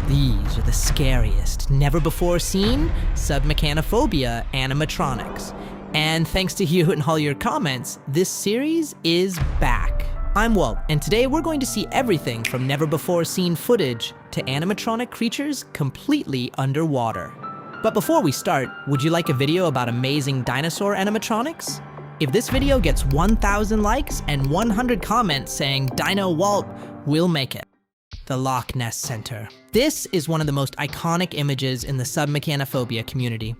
These are the scariest, never-before-seen SUBMECHANOPHOBIA animatronics. And thanks to you and all your comments, this series is back. I'm Walt, and today we're going to see everything from never-before-seen footage to animatronic creatures completely underwater. But before we start, would you like a video about amazing dinosaur animatronics? If this video gets 1,000 likes and 100 comments saying Dino Walt, we'll make it. The Loch Ness Center. This is one of the most iconic images in the SUBMECHANOPHOBIA community.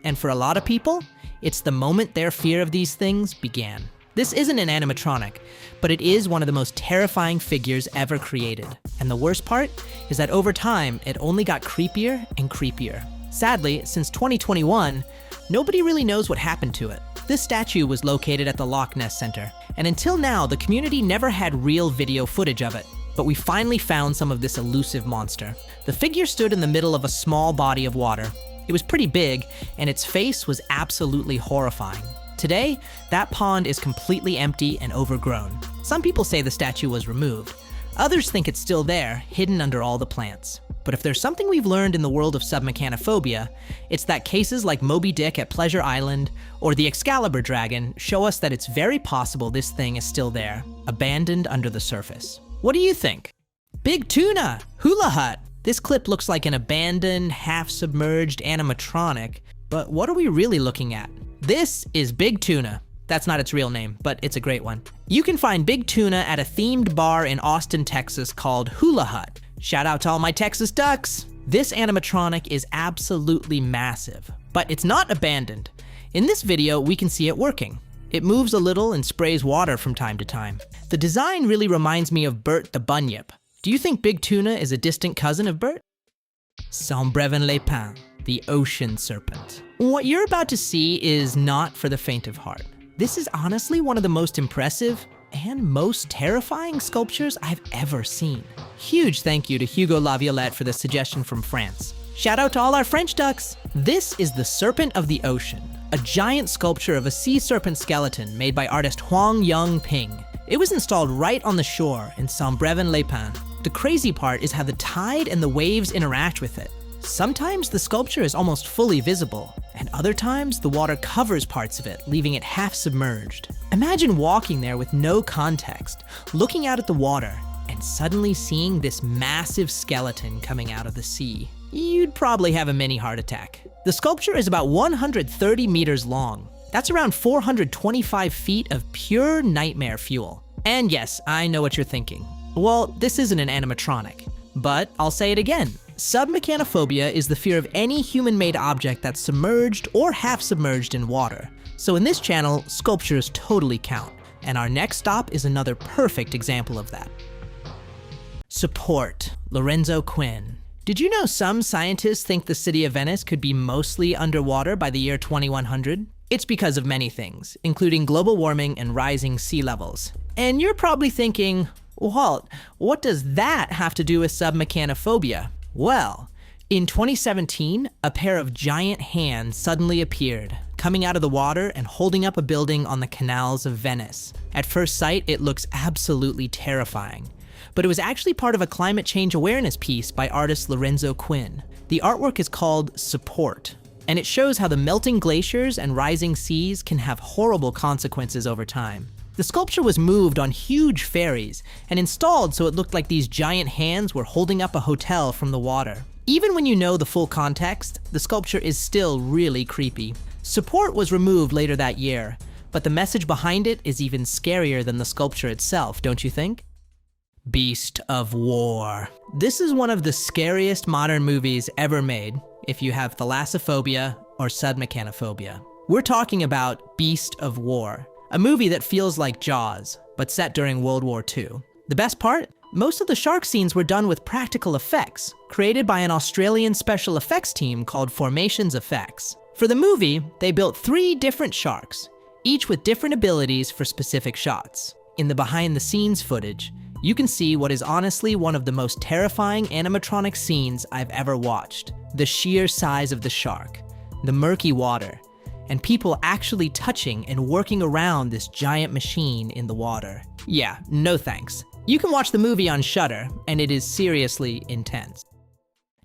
And for a lot of people, it's the moment their fear of these things began. This isn't an animatronic, but it is one of the most terrifying figures ever created. And the worst part is that over time, it only got creepier and creepier. Sadly, since 2021, nobody really knows what happened to it. This statue was located at the Loch Ness Center, and until now, the community never had real video footage of it. But we finally found some of this elusive monster. The figure stood in the middle of a small body of water. It was pretty big, and its face was absolutely horrifying. Today, that pond is completely empty and overgrown. Some people say the statue was removed. Others think it's still there, hidden under all the plants. But if there's something we've learned in the world of SUBMECHANOPHOBIA, it's that cases like Moby Dick at Pleasure Island or the Excalibur dragon show us that it's very possible this thing is still there, abandoned under the surface. What do you think? Big Tuna, Hoola Hut. This clip looks like an abandoned, half-submerged animatronic, but what are we really looking at? This is Big Tuna. That's not its real name, but it's a great one. You can find Big Tuna at a themed bar in Austin, Texas called Hoola Hut. Shout out to all my Texas ducks. This animatronic is absolutely massive, but it's not abandoned. In this video, we can see it working. It moves a little and sprays water from time to time. The design really reminds me of Bert the Bunyip. Do you think Big Tuna is a distant cousin of Bert? SUBMECHANOPHOBIA, the ocean serpent. What you're about to see is not for the faint of heart. This is honestly one of the most impressive and most terrifying sculptures I've ever seen. Huge thank you to Hugo Laviolette for the suggestion from France. Shout out to all our French ducks. This is the Serpent of the Ocean, a giant sculpture of a sea serpent skeleton made by artist Huang Yung Ping. It was installed right on the shore in Saint-Brévin-les-Pins. The crazy part is how the tide and the waves interact with it. Sometimes the sculpture is almost fully visible, and other times the water covers parts of it, leaving it half submerged. Imagine walking there with no context, looking out at the water, and suddenly seeing this massive skeleton coming out of the sea. You'd probably have a mini heart attack. The sculpture is about 130 meters long. That's around 425 feet of pure nightmare fuel. And yes, I know what you're thinking. Well, this isn't an animatronic. But I'll say it again. SUBMECHANOPHOBIA is the fear of any human-made object that's submerged or half-submerged in water. So in this channel, sculptures totally count. And our next stop is another perfect example of that. Support, Lorenzo Quinn. Did you know some scientists think the city of Venice could be mostly underwater by the year 2100? It's because of many things, including global warming and rising sea levels. And you're probably thinking, Walt, what does that have to do with SUBMECHANOPHOBIA? Well, in 2017, a pair of giant hands suddenly appeared, coming out of the water and holding up a building on the canals of Venice. At first sight, it looks absolutely terrifying. But it was actually part of a climate change awareness piece by artist Lorenzo Quinn. The artwork is called Support, and it shows how the melting glaciers and rising seas can have horrible consequences over time. The sculpture was moved on huge ferries and installed so it looked like these giant hands were holding up a hotel from the water. Even when you know the full context, the sculpture is still really creepy. Support was removed later that year, but the message behind it is even scarier than the sculpture itself, don't you think? Beast of War. This is one of the scariest modern movies ever made, if you have thalassophobia or SUBMECHANOPHOBIA. We're talking about Beast of War, a movie that feels like Jaws, but set during World War II. The best part? Most of the shark scenes were done with practical effects, created by an Australian special effects team called Formations Effects. For the movie, they built 3 different sharks, each with different abilities for specific shots. In the behind-the-scenes footage, you can see what is honestly one of the most terrifying animatronic scenes I've ever watched. The sheer size of the shark, the murky water, and people actually touching and working around this giant machine in the water. Yeah, no thanks. You can watch the movie on Shudder, and it is seriously intense.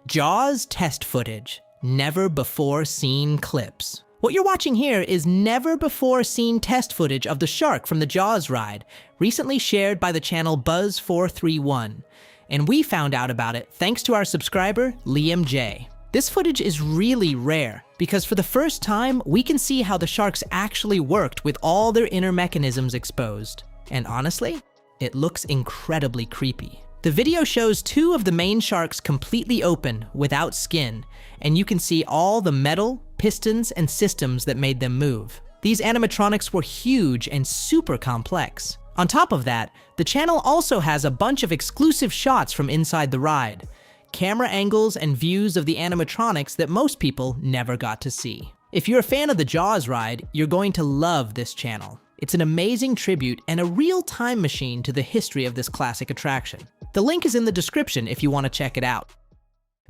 Jaws test footage, never before seen clips. What you're watching here is never before seen test footage of the shark from the Jaws ride, recently shared by the channel Buzz431. And we found out about it thanks to our subscriber, Liam J. This footage is really rare because for the first time, we can see how the sharks actually worked with all their inner mechanisms exposed. And honestly, it looks incredibly creepy. The video shows two of the main sharks completely open, without skin, and you can see all the metal, pistons, and systems that made them move. These animatronics were huge and super complex. On top of that, the channel also has a bunch of exclusive shots from inside the ride, camera angles and views of the animatronics that most people never got to see. If you're a fan of the Jaws ride, you're going to love this channel. It's an amazing tribute and a real time machine to the history of this classic attraction. The link is in the description if you want to check it out.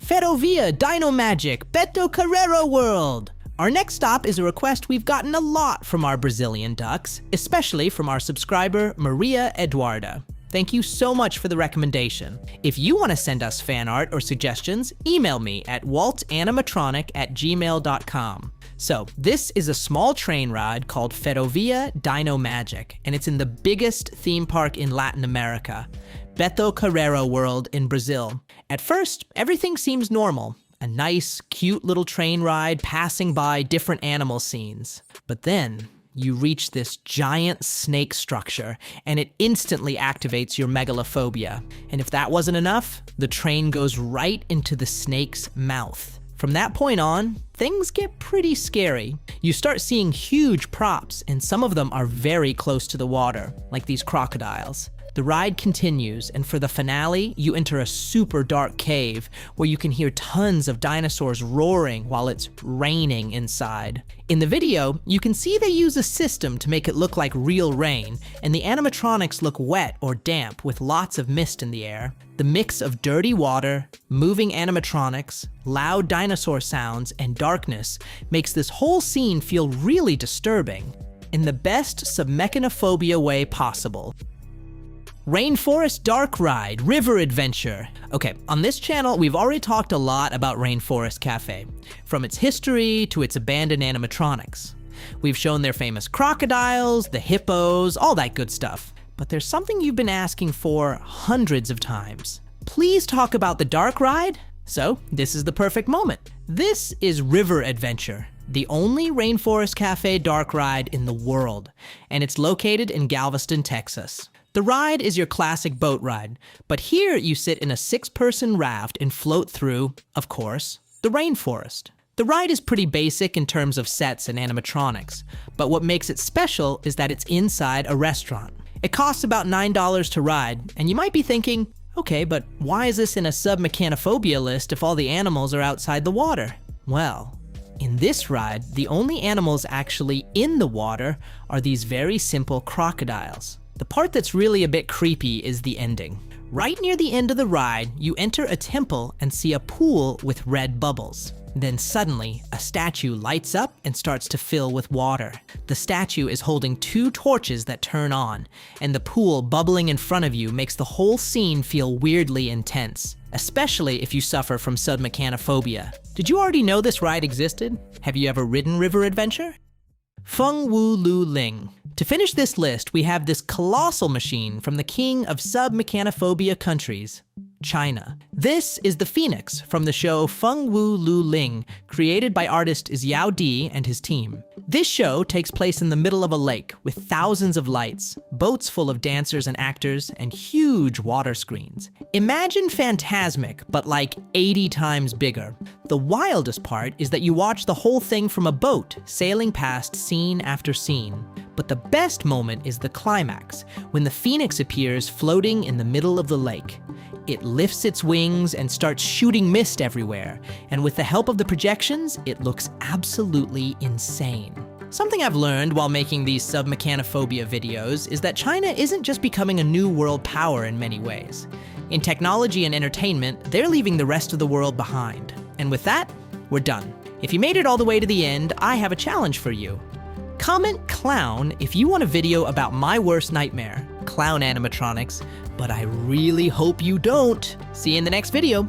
Ferrovia, Dino Magic, Beto Carrero World! Our next stop is a request we've gotten a lot from our Brazilian ducks, especially from our subscriber, Maria Eduarda. Thank you so much for the recommendation. If you want to send us fan art or suggestions, email me at waltanimatronic@gmail.com. So, this is a small train ride called Ferrovia Dino Magic, and it's in the biggest theme park in Latin America, Beto Carrero World in Brazil. At first, everything seems normal. A nice, cute little train ride passing by different animal scenes. But then, you reach this giant snake structure, and it instantly activates your megalophobia. And if that wasn't enough, the train goes right into the snake's mouth. From that point on, things get pretty scary. You start seeing huge props, and some of them are very close to the water, like these crocodiles. The ride continues, and for the finale, you enter a super dark cave where you can hear tons of dinosaurs roaring while it's raining inside. In the video, you can see they use a system to make it look like real rain, and the animatronics look wet or damp with lots of mist in the air. The mix of dirty water, moving animatronics, loud dinosaur sounds, and darkness makes this whole scene feel really disturbing, in the best submechanophobia way possible. Rainforest Dark Ride, River Adventure. Okay, on this channel, we've already talked a lot about Rainforest Cafe, from its history to its abandoned animatronics. We've shown their famous crocodiles, the hippos, all that good stuff. But there's something you've been asking for hundreds of times. Please talk about the Dark Ride? So, this is the perfect moment. This is River Adventure, the only Rainforest Cafe dark ride in the world, and it's located in Galveston, Texas. The ride is your classic boat ride, but here you sit in a 6-person raft and float through, of course, the rainforest. The ride is pretty basic in terms of sets and animatronics, but what makes it special is that it's inside a restaurant. It costs about $9 to ride, and you might be thinking, okay, but why is this in a submechanophobia list if all the animals are outside the water? Well, in this ride, the only animals actually in the water are these very simple crocodiles. The part that's really a bit creepy is the ending. Right near the end of the ride, you enter a temple and see a pool with red bubbles. Then suddenly, a statue lights up and starts to fill with water. The statue is holding 2 torches that turn on, and the pool bubbling in front of you makes the whole scene feel weirdly intense, especially if you suffer from submechanophobia. Did you already know this ride existed? Have you ever ridden River Adventure? Feng Wu Lu Ling. To finish this list, we have this colossal machine from the king of submechanophobia countries, China. This is the Phoenix from the show Feng Wu Lu Ling, created by artist Xiao Di and his team. This show takes place in the middle of a lake with thousands of lights, boats full of dancers and actors, and huge water screens. Imagine Phantasmic, but like 80 times bigger. The wildest part is that you watch the whole thing from a boat, sailing past scene after scene. But the best moment is the climax, when the Phoenix appears floating in the middle of the lake. It lifts its wings and starts shooting mist everywhere, and with the help of the projections, it looks absolutely insane. Something I've learned while making these submechanophobia videos is that China isn't just becoming a new world power in many ways. In technology and entertainment, they're leaving the rest of the world behind. And with that, we're done. If you made it all the way to the end, I have a challenge for you. Comment clown if you want a video about my worst nightmare, clown animatronics, but I really hope you don't. See you in the next video.